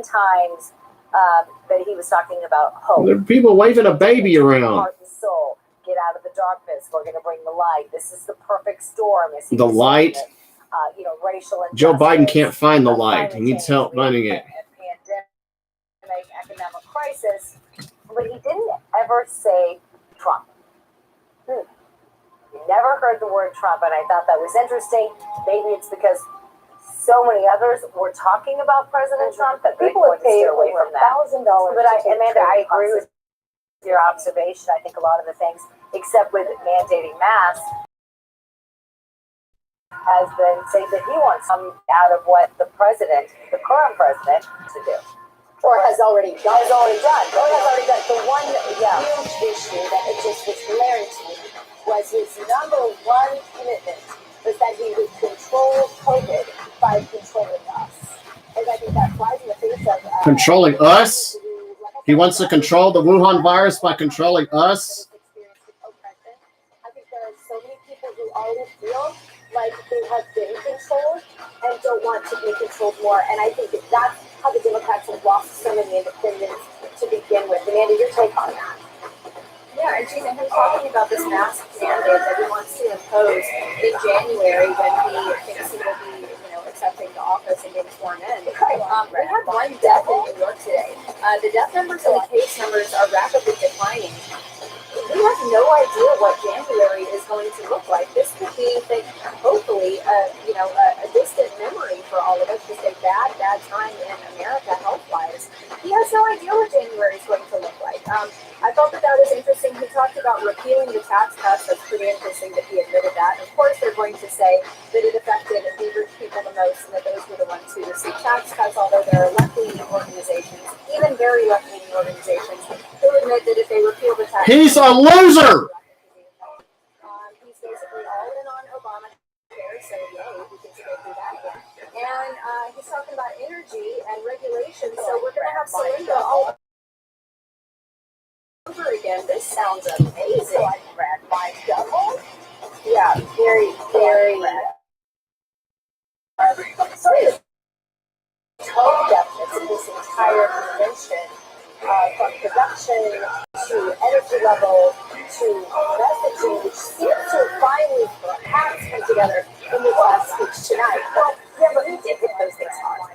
times that he was talking about hope. There are people waving a baby around. Heart and soul, get out of the darkness. We're going to bring the light. This is the perfect storm. The light. Racial injustice. Joe Biden can't find the light. He needs help finding it. Pandemic, economic crisis, but he didn't ever say Trump. You never heard the word Trump, and I thought that was interesting. Maybe it's because so many others were talking about President Trump that people would pay away from that. $1,000. But Amanda, I agree with your observation. I think a lot of the things, except with mandating masks, has been saying that he wants some out of what the current president, to do. Or has already done. The one huge issue that it just was glaring to me was his number one commitment was that he would control COVID by controlling us. And I think that flies in the face of... controlling us? He wants to control the Wuhan virus by controlling us? I think there are so many people who already feel like they have been controlled and don't want to be controlled more. And I think that that's how the Democrats have lost so many independents to begin with. Amanda, your take on that? Yeah, and Jason, him talking about this mask mandate that he wants to impose in January when he thinks he will be, accepting the office and being sworn in. We had one death in New York today. The death numbers and the case numbers are rapidly declining. We have no idea what January is going to look like. This could be, hopefully, a distant memory for all of us. Just a bad time in America health-wise. He has no idea what January is going to look like. I thought that was interesting. He talked about repealing the tax cuts. That's pretty interesting that he admitted that. Of course, they're going to say that it affected the rich people the most and that those were the ones who received tax cuts, although there are left-leaning organizations, even very left-leaning organizations, who admit that if they repeal the tax He's a loser! He's basically all in on Obamacare, so yay, we get to go through that again. And he's talking about energy and regulation, so we're going to have Celinda all over again. This sounds amazing. Brad, my double? Yeah, very, very. Tone deafness in this entire convention, from production to energy level to messaging, which seems to finally perhaps come together in this last speech tonight. But we did hit those things hard.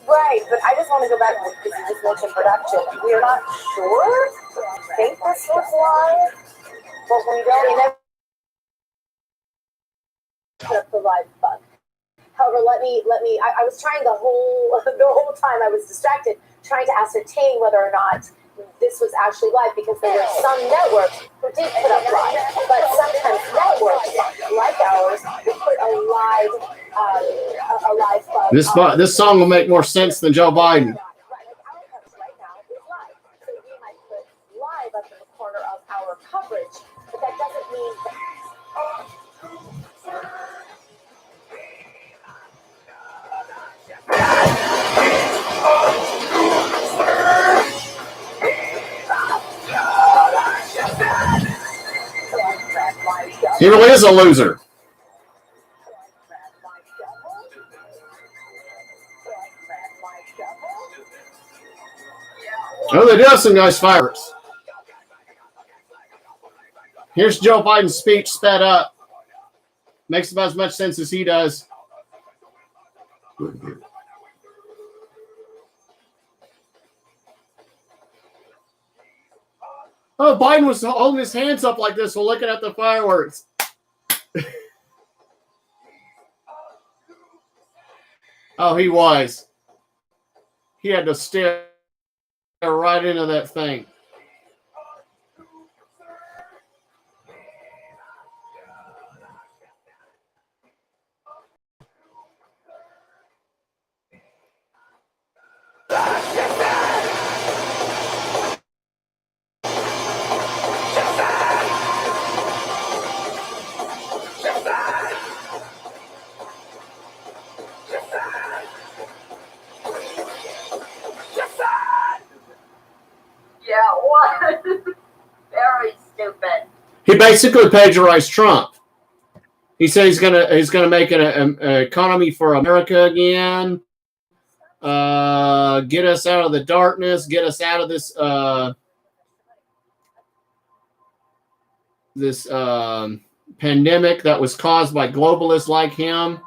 Right, but I just want to go back because you just mentioned production. We are not sure. I think this was live, but we don't know. The live bug. However, let me. I was trying the whole time. I was distracted trying to ascertain whether or not this was actually live because there were some networks who did put up live, but sometimes networks like ours will put a live bug. This song will make more sense than Joe Biden. Right now is live, so we might put live up in the corner of our coverage, but that doesn't mean. He really is a loser. Oh, they do have some nice fireworks. Here's Joe Biden's speech sped up. Makes about as much sense as he does. Oh, Biden was holding his hands up like this while looking at the fireworks. Oh, he was. He had to stare right into that thing. Yeah, what? Very stupid. He basically plagiarized Trump. He said he's gonna make an economy for America again. Get us out of the darkness. Get us out of this pandemic that was caused by globalists like him.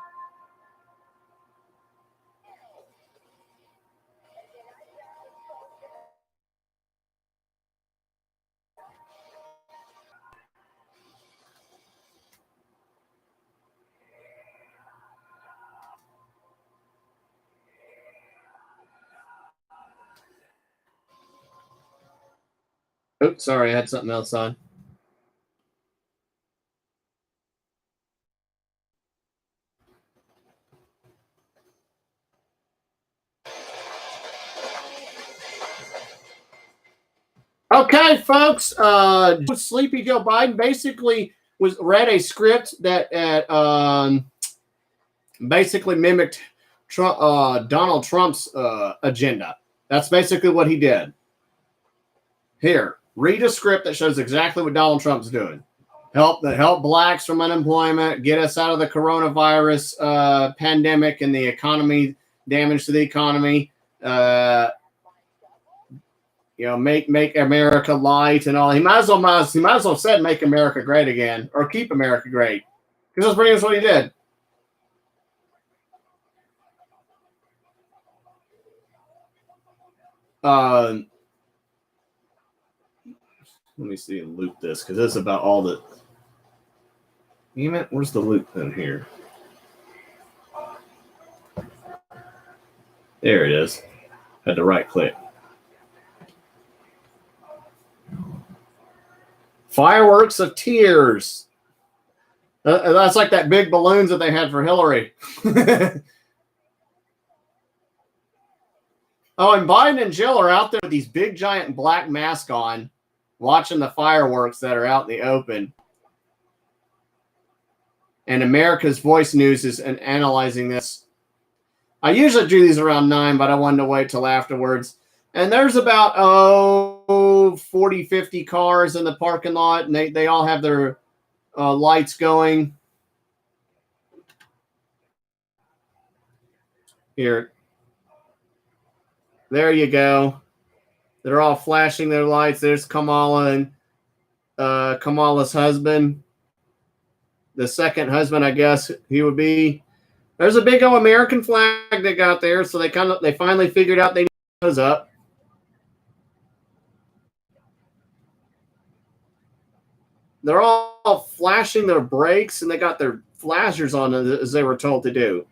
Oops, sorry, I had something else on. Okay, folks. Sleepy Joe Biden basically read a script that basically mimicked Donald Trump's agenda. That's basically what he did. Here, read a script that shows exactly what Donald Trump's doing. Help blacks from unemployment, get us out of the coronavirus pandemic and the economy, damage to the economy. Make America light and all. He might as well said make America great again or keep America great, because that's pretty much what he did. Let me see and loop this, because this is about all the. Damn it! Where's the loop in here? There it is. Had to right click. Fireworks of tears. That's like that big balloons that they had for Hillary. Oh, and Biden and Jill are out there with these big giant black masks on, watching the fireworks that are out in the open. And America's Voice News is analyzing this. I usually do these around 9, but I wanted to wait till afterwards. And there's about 40, 50 cars in the parking lot, and they all have their lights going. Here. There you go. They're all flashing their lights. There's Kamala and Kamala's husband. The second husband, I guess he would be. There's a big old American flag they got there, so they finally figured out they need those up. They're all flashing their brakes, and they got their flashers on as they were told to do,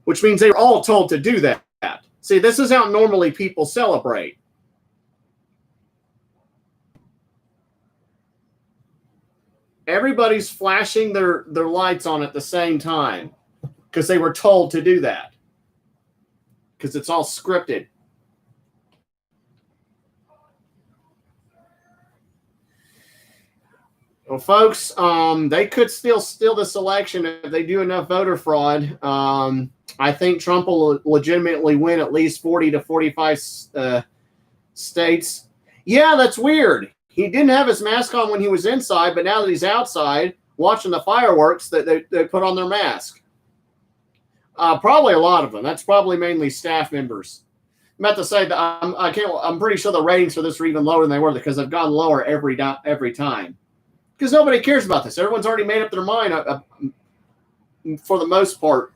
which means they were all told to do that. See, this is how normally people celebrate. Everybody's flashing their lights on at the same time because they were told to do that, because it's all scripted. Well, folks, they could still steal this election if they do enough voter fraud. I think Trump will legitimately win at least 40 to 45 states. Yeah, that's weird. He didn't have his mask on when he was inside, but now that he's outside watching the fireworks, they put on their mask. Probably a lot of them. That's probably mainly staff members. I'm about to say that I'm pretty sure the ratings for this are even lower than they were, because they've gone lower every time. Because nobody cares about this. Everyone's already made up their mind, for the most part,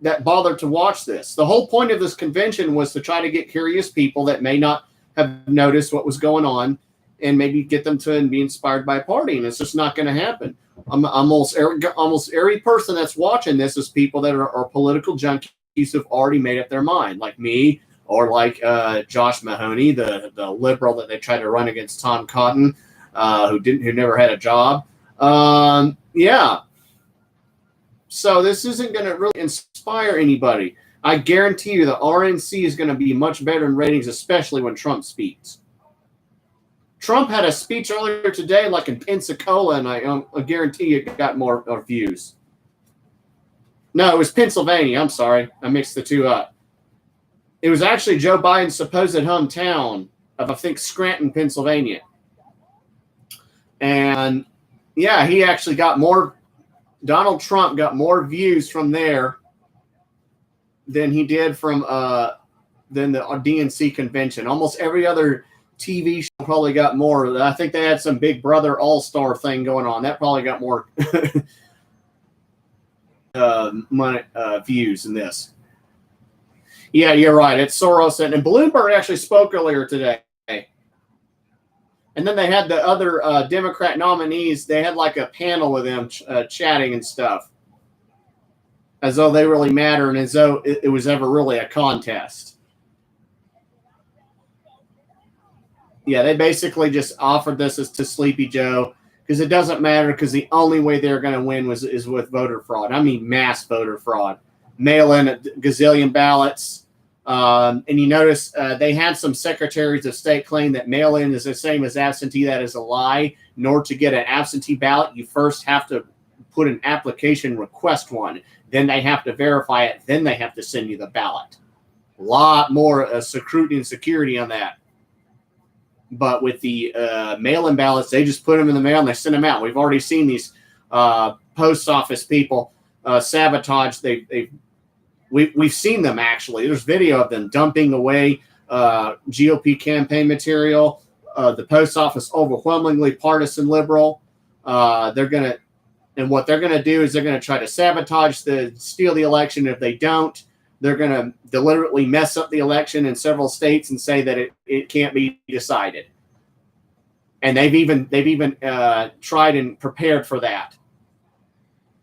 that bothered to watch this. The whole point of this convention was to try to get curious people that may not have noticed what was going on, and maybe get them to be inspired by a party. And it's just not going to happen. Almost every person that's watching this is people that are political junkies who've already made up their mind, like me, or like Josh Mahoney, the liberal that they tried to run against Tom Cotton. Who never had a job. Yeah. So this isn't going to really inspire anybody. I guarantee you the RNC is going to be much better in ratings, especially when Trump speaks. Trump had a speech earlier today, like in Pensacola, and I guarantee you it got more views. No, it was Pennsylvania. I'm sorry. I mixed the two up. It was actually Joe Biden's supposed hometown of, I think, Scranton, Pennsylvania. And yeah, he actually got more. Donald Trump got more views from there than he did from than the DNC convention. Almost every other TV show probably got more. I think they had some Big Brother All-Star thing going on. That probably got more views than this. Yeah, you're right. It's Soros. And Bloomberg actually spoke earlier today. And then they had the other Democrat nominees. They had like a panel with them chatting and stuff. As though they really matter and as though it was ever really a contest. Yeah, they basically just offered this as to Sleepy Joe because it doesn't matter because the only way they're going to win is with voter fraud. I mean mass voter fraud. Mail in a gazillion ballots. And you notice they had some secretaries of state claim that mail-in is the same as absentee. That is a lie. In order to get an absentee ballot, you first have to put an application, request one. Then they have to verify it. Then they have to send you the ballot. A lot more scrutiny and security on that. But with the mail-in ballots, they just put them in the mail and they send them out. We've already seen these post office people sabotage. We've seen them actually. There's video of them dumping away GOP campaign material. The post office overwhelmingly partisan liberal. What they're gonna do is they're gonna try to steal the election. If they don't, they're gonna deliberately mess up the election in several states and say that it can't be decided. And they've even tried and prepared for that.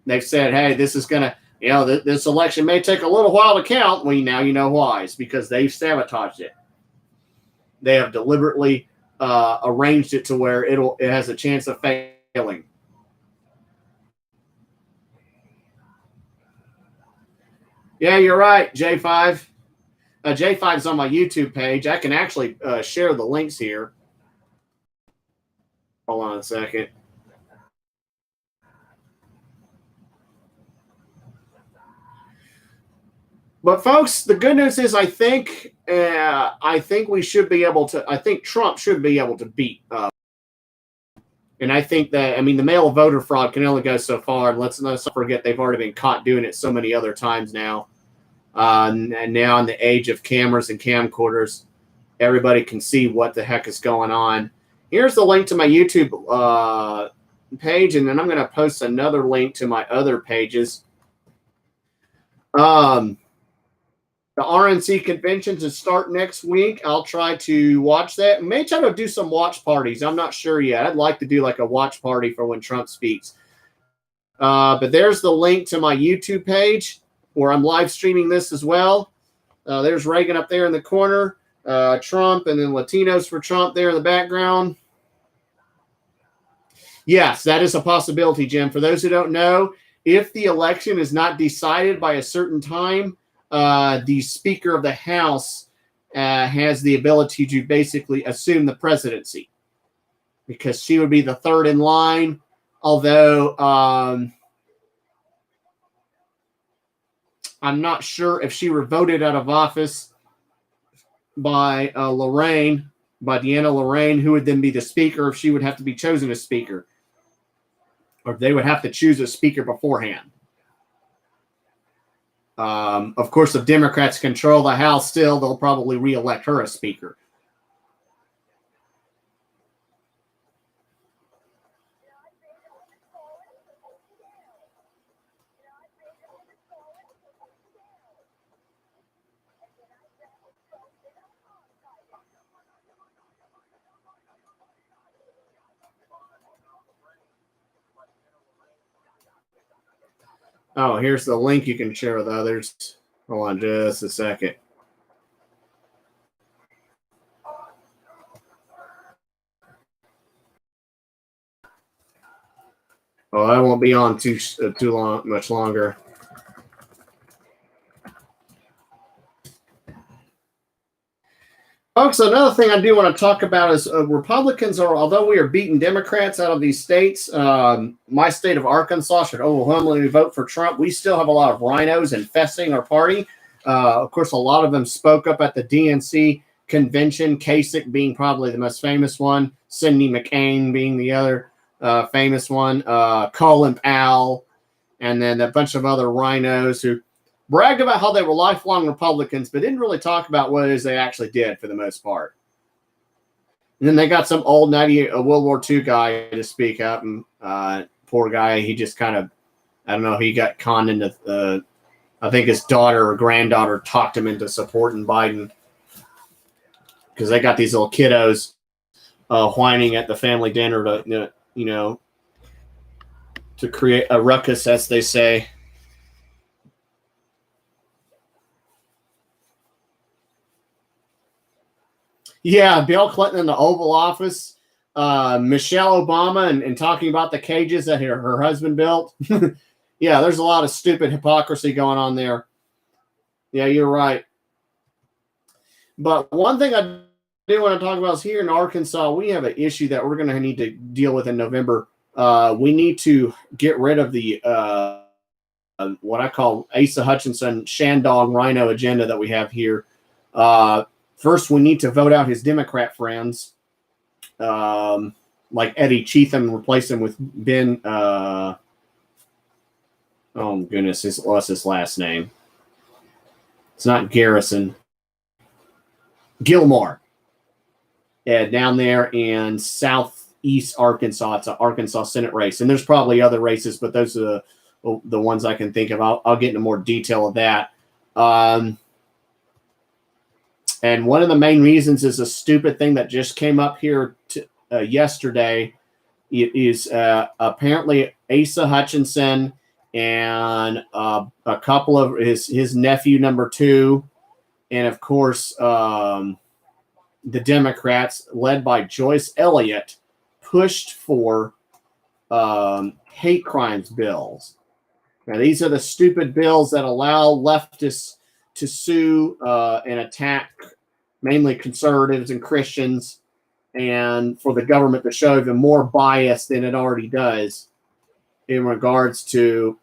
They've said, "Hey, this is gonna." This election may take a little while to count. Well, now you know why. It's because they've sabotaged it. They have deliberately arranged it to where it has a chance of failing. Yeah, you're right, J5. J5's on my YouTube page. I can actually share the links here. Hold on a second. But folks, the good news is I think we should be able to. I think Trump should be able to beat. And I think that the mail voter fraud can only go so far. And let's not forget they've already been caught doing it so many other times now. And now in the age of cameras and camcorders, everybody can see what the heck is going on. Here's the link to my YouTube page, and then I'm going to post another link to my other pages. The RNC conventions will start next week. I'll try to watch that. May try to do some watch parties. I'm not sure yet. I'd like to do like a watch party for when Trump speaks. But there's the link to my YouTube page where I'm live streaming this as well. There's Reagan up there in the corner. Trump and then Latinos for Trump there in the background. Yes, that is a possibility, Jim. For those who don't know, if the election is not decided by a certain time, the Speaker of the House has the ability to basically assume the presidency because she would be the third in line. Although I'm not sure if she were voted out of office by Deanna Lorraine, who would then be the Speaker if she would have to be chosen as Speaker. Or they would have to choose a Speaker beforehand. Of course, if Democrats control the House still, they'll probably reelect her as Speaker. Oh, here's the link you can share with others. Hold on just a second. Oh, I won't be on much longer. Folks, another thing I do want to talk about is Republicans although we are beating Democrats out of these states, my state of Arkansas should overwhelmingly vote for Trump. We still have a lot of rhinos infesting our party. Of course, a lot of them spoke up at the DNC convention, Kasich being probably the most famous one, Cindy McCain being the other famous one, Colin Powell, and then a bunch of other rhinos who bragged about how they were lifelong Republicans, but didn't really talk about what it is they actually did for the most part. And then they got some old World War II guy to speak up, and poor guy, he just kind of, I don't know, he got conned into, I think his daughter or granddaughter talked him into supporting Biden because they got these little kiddos whining at the family dinner to, to create a ruckus, as they say. Yeah, Bill Clinton in the Oval Office, Michelle Obama, and talking about the cages that her husband built. Yeah, there's a lot of stupid hypocrisy going on there. Yeah, you're right. But one thing I do want to talk about is here in Arkansas, we have an issue that we're going to need to deal with in November. We need to get rid of the what I call Asa Hutchinson Shandong Rhino agenda that we have here. First, we need to vote out his Democrat friends, like Eddie Cheatham, replace him with Ben. Oh goodness, what's his last name? It's not Garrison. Gilmore. Yeah, down there in southeast Arkansas. It's an Arkansas Senate race, and there's probably other races, but those are the ones I can think of. I'll get into more detail of that. And one of the main reasons is a stupid thing that just came up here yesterday. It is apparently Asa Hutchinson and a couple of his nephew, number 2, and of course the Democrats, led by Joyce Elliott, pushed for hate crimes bills. Now, these are the stupid bills that allow leftists to sue and attack mainly conservatives and Christians, and for the government to show even more bias than it already does in regards to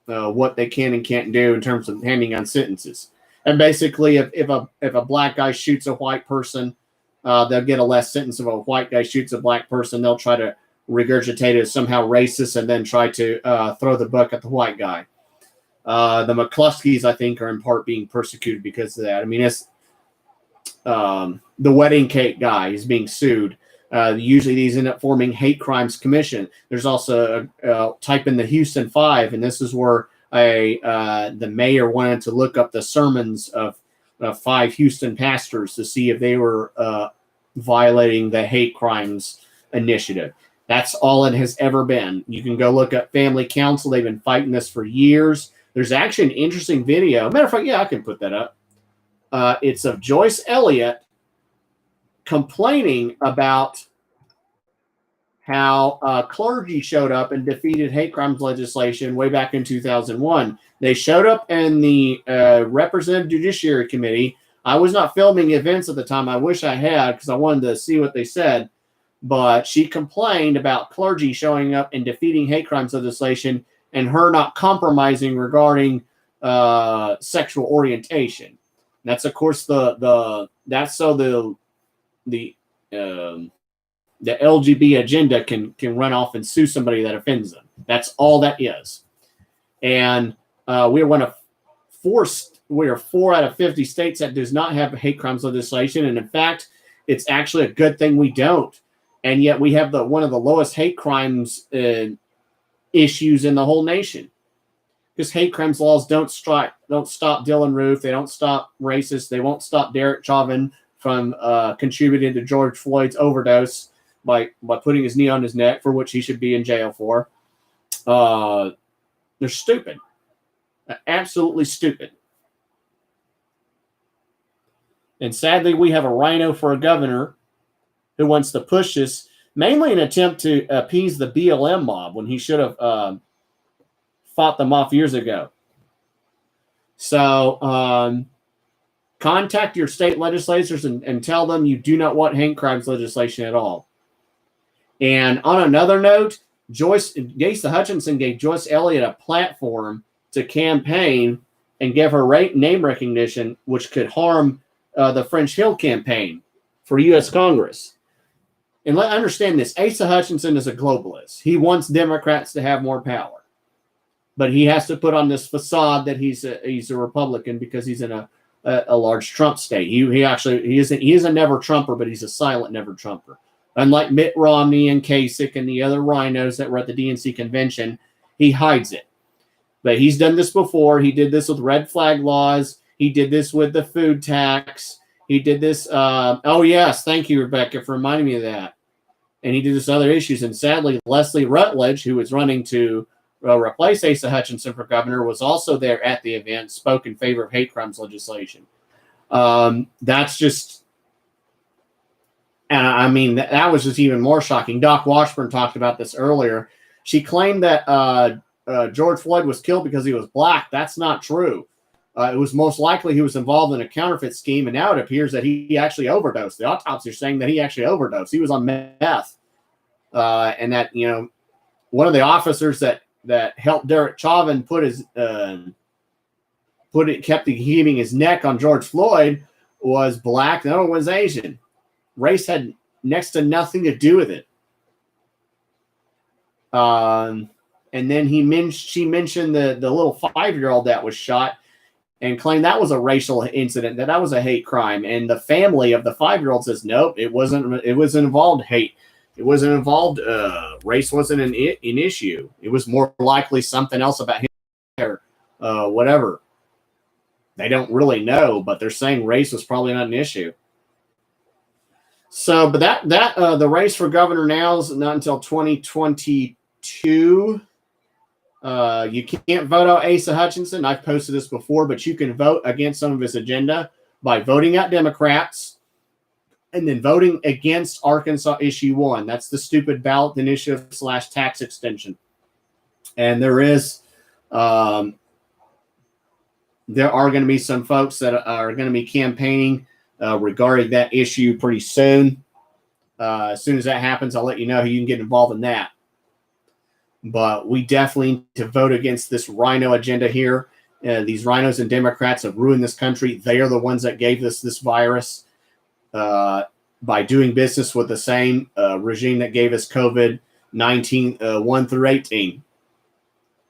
what they can and can't do in terms of handing on sentences. And basically, if a black guy shoots a white person, they'll get a less sentence. If a white guy shoots a black person, they'll try to regurgitate it as somehow racist and then try to throw the book at the white guy. The McCluskeys, I think, are in part being persecuted because of that. I mean, it's the wedding cake guy is being sued. Usually these end up forming hate crimes commission. There's also type in the Houston 5, and this is where the mayor wanted to look up the sermons of 5 Houston pastors to see if they were violating the hate crimes initiative. That's all it has ever been. You can go look up Family Council. They've been fighting this for years. There's actually an interesting video. Matter of fact, yeah, I can put that up. It's of Joyce Elliott complaining about how clergy showed up and defeated hate crimes legislation way back in 2001. They showed up in the Representative Judiciary Committee. I was not filming events at the time. I wish I had, because I wanted to see what they said. But she complained about clergy showing up and defeating hate crimes legislation and her not compromising regarding sexual orientation. That's, of course, the LGBT agenda can run off and sue somebody that offends them. That's all that is. And we are 4 out of 50 states that does not have hate crimes legislation. And in fact, it's actually a good thing we don't. And yet we have one of the lowest hate crimes issues in the whole nation. Because hate crimes laws don't stop Dylan Roof. They don't stop racists. They won't stop Derek Chauvin from contributing to George Floyd's overdose by putting his knee on his neck, for which he should be in jail for. They're stupid. Absolutely stupid. And sadly, we have a rhino for a governor who wants to push this, mainly in an attempt to appease the BLM mob when he should have fought them off years ago. So contact your state legislators and tell them you do not want hate crimes legislation at all. And on another note, Asa Hutchinson gave Joyce Elliott a platform to campaign and give her name recognition, which could harm the French Hill campaign for U.S. Congress. And understand this, Asa Hutchinson is a globalist. He wants Democrats to have more power. but he has to put on this facade that he's a Republican because he's in a large Trump state. He is a never Trumper, but he's a silent never Trumper. Unlike Mitt Romney and Kasich and the other rhinos that were at the DNC convention, he hides it. But he's done this before. He did this with red flag laws. He did this with the food tax. He did this. Oh, yes. Thank you, Rebecca, for reminding me of that. And he did this other issues. And sadly, Leslie Rutledge, who was running to replace Asa Hutchinson for governor, was also there at the event, spoke in favor of hate crimes legislation. That's just, and I mean, that was just even more shocking. Doc Washburn talked about this earlier. She claimed that George Floyd was killed because he was black. That's not true. It was most likely he was involved in a counterfeit scheme, and now it appears that he actually overdosed. The autopsy is saying that he actually overdosed. He was on meth, and that, you know, one of the officers that helped Derek Chauvin kept heaving his neck on George Floyd was black. The other one was Asian. Race had next to nothing to do with it. And then she mentioned the little 5-year-old that was shot and claimed that was a racial incident, that was a hate crime. And the family of the 5-year-old says, nope, it wasn't involved hate. It wasn't involved. Race wasn't an issue. It was more likely something else about him or whatever. They don't really know, but they're saying race was probably not an issue. So, but that the race for governor now is not until 2022. You can't vote out Asa Hutchinson. I've posted this before, but you can vote against some of his agenda by voting out Democrats and then voting against Arkansas Issue 1. That's the stupid ballot initiative / tax extension. And there are going to be some folks that are going to be campaigning regarding that issue pretty soon. As soon as that happens, I'll let you know who you can get involved in that. But we definitely need to vote against this rhino agenda here. These rhinos and Democrats have ruined this country. They are the ones that gave us this virus by doing business with the same regime that gave us COVID-19 1 through 18.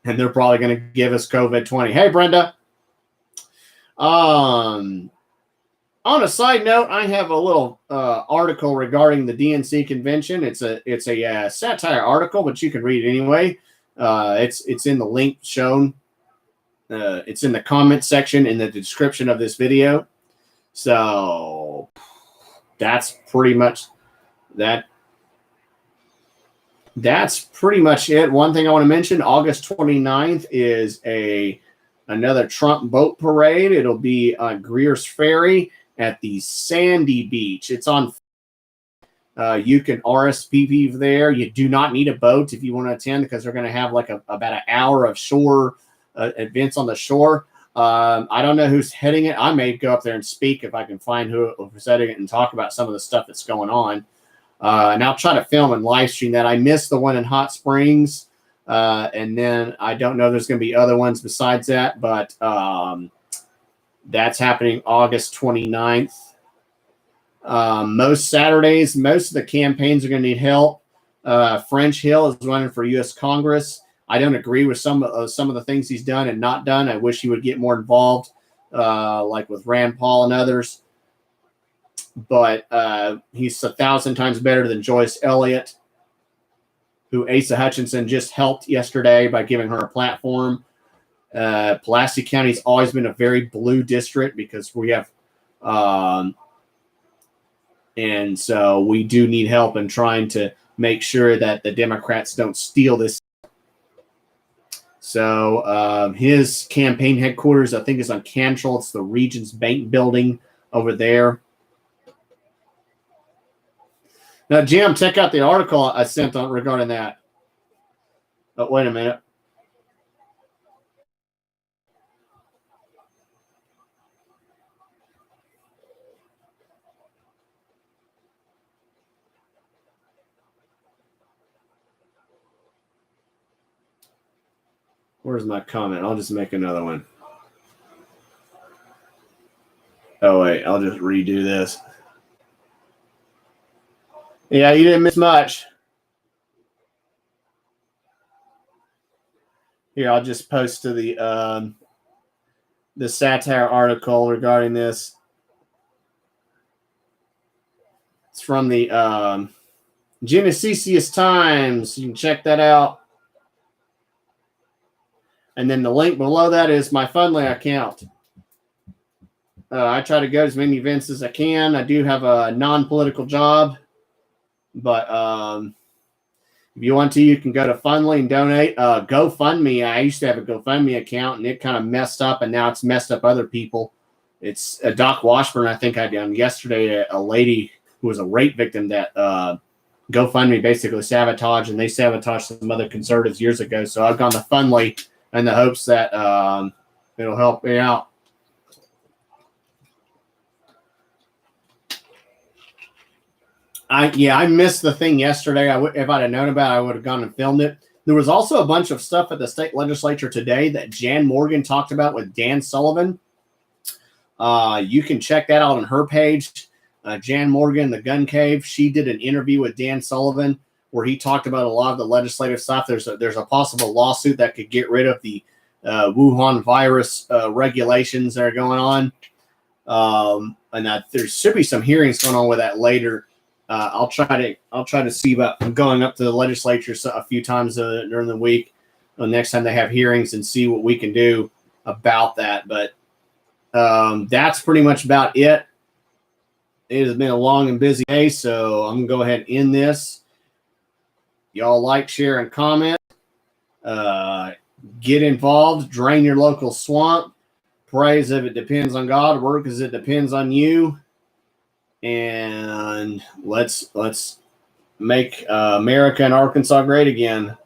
And they're probably going to give us COVID-20. Hey, Brenda. On a side note, I have a little article regarding the DNC convention. It's a satire article, but you can read it anyway. It's in the link shown. It's in the comment section in the description of this video. So that's pretty much that. That's pretty much it. One thing I want to mention: August 29th is another Trump boat parade. It'll be on Greer's Ferry at the Sandy Beach. It's on. You can RSVP there. You do not need a boat if you want to attend, because they're going to have like about an hour of shore events on the shore. I don't know who's heading it. I may go up there and speak if I can find who's heading it and talk about some of the stuff that's going on. And I'll try to film and live stream that. I missed the one in Hot Springs. And then I don't know, there's going to be other ones besides that, but that's happening August 29th. Most Saturdays, most of the campaigns are going to need help. French Hill is running for U.S. Congress. I don't agree with some of the things he's done and not done. I wish he would get more involved, like with Rand Paul and others. But he's 1,000 times better than Joyce Elliott, who Asa Hutchinson just helped yesterday by giving her a platform. Pulaski County's always been a very blue district because we have, and so we do need help in trying to make sure that the Democrats don't steal this. So his campaign headquarters, I think, is on Cantrell. It's the Regions Bank building over there. Now, Jim, check out the article I sent on regarding that. Oh, wait a minute. Where's my comment? I'll just make another one. Oh, wait. I'll just redo this. Yeah, you didn't miss much. Here, I'll just post to the satire article regarding this. It's from the Genesisius Times. You can check that out. And then the link below that is my Fundly account. I try to go to as many events as I can. I do have a non-political job, but if you want to, you can go to Fundly and donate. GoFundMe, I used to have a GoFundMe account, and it kind of messed up, and now it's messed up other people. It's Doc Washburn, I think I done yesterday, a lady who was a rape victim that GoFundMe basically sabotaged, and they sabotaged some other conservatives years ago. So I've gone to Fundly in the hopes that it'll help me out. I missed the thing yesterday. If I'd have known about it, I would have gone and filmed it. There was also a bunch of stuff at the state legislature today that Jan Morgan talked about with Dan Sullivan. You can check that out on her page. Jan Morgan, the Gun Cave, she did an interview with Dan Sullivan where he talked about a lot of the legislative stuff. There's a possible lawsuit that could get rid of the Wuhan virus regulations that are going on, and that there should be some hearings going on with that later. I'll try to see about going up to the legislature a few times during the week, the next time they have hearings, and see what we can do about that. But that's pretty much about it. It has been a long and busy day, so I'm going to go ahead and end this. Y'all like, share, and comment. Get involved. Drain your local swamp. Pray as if it depends on God. Work as it depends on you. And let's make America and Arkansas great again.